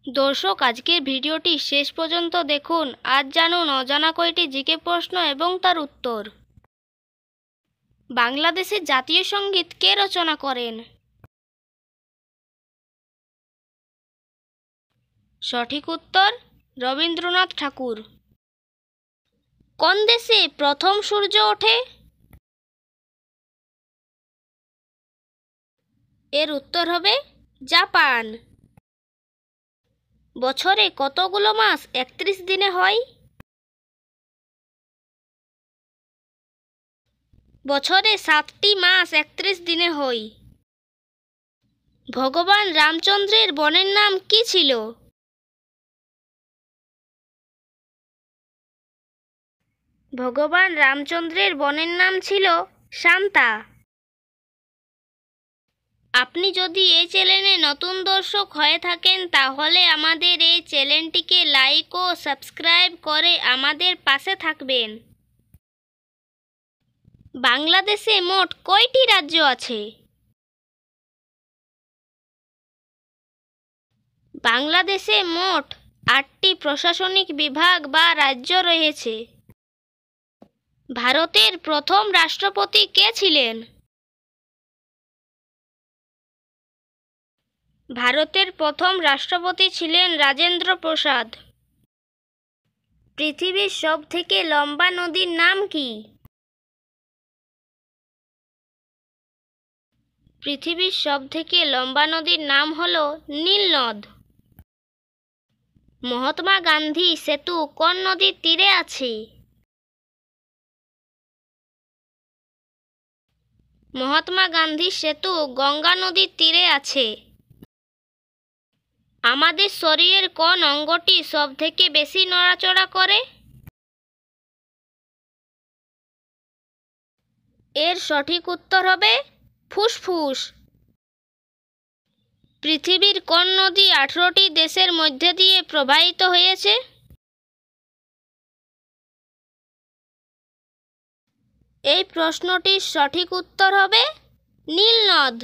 দর্শক, আজকের ভিডিওটি শেষ পর্যন্ত দেখুন। আজ জানুন অজানা কয়টি জিকে প্রশ্ন এবং তার উত্তর। বাংলাদেশের জাতীয় সঙ্গীত কে রচনা করেন? সঠিক উত্তর রবীন্দ্রনাথ ঠাকুর। কোন দেশে প্রথম সূর্য ওঠে? এর উত্তর হবে জাপান। বছরে কতগুলো মাস 31 দিনে হয়? বছরে 7টি মাস 31 দিনে হয়। ভগবান রামচন্দ্রের বোনের নাম কি ছিল? ভগবান রামচন্দ্রের বোনের নাম ছিল শান্তা। আপনি যদি এই চ্যানেলে নতুন দর্শক হয়ে থাকেন তাহলে আমাদের এই চ্যানেলটিকে লাইক ও সাবস্ক্রাইব করে আমাদের পাশে থাকবেন। বাংলাদেশে মোট কয়টি রাজ্য আছে? বাংলাদেশে মোট 8টি প্রশাসনিক বিভাগ বা রাজ্য রয়েছে। ভারতের প্রথম রাষ্ট্রপতি কে ছিলেন? ভারতের প্রথম রাষ্ট্রপতি ছিলেন রাজেন্দ্র প্রসাদ। পৃথিবীর সবথেকে লম্বা নদীর নাম কি? পৃথিবীর সবথেকে লম্বা নদীর নাম হল নীল নদ। মহাত্মা গান্ধী সেতু কোন নদীর তীরে আছে? মহাত্মা গান্ধী সেতু গঙ্গা নদীর তীরে আছে। আমাদের শরীরের কোন অঙ্গটি সবথেকে বেশি নড়াচড়া করে? এর সঠিক উত্তর হবে ফুসফুস। পৃথিবীর কোন নদী 18টি দেশের মধ্যে দিয়ে প্রবাহিত হয়েছে? এই প্রশ্নটির সঠিক উত্তর হবে নীল নদ।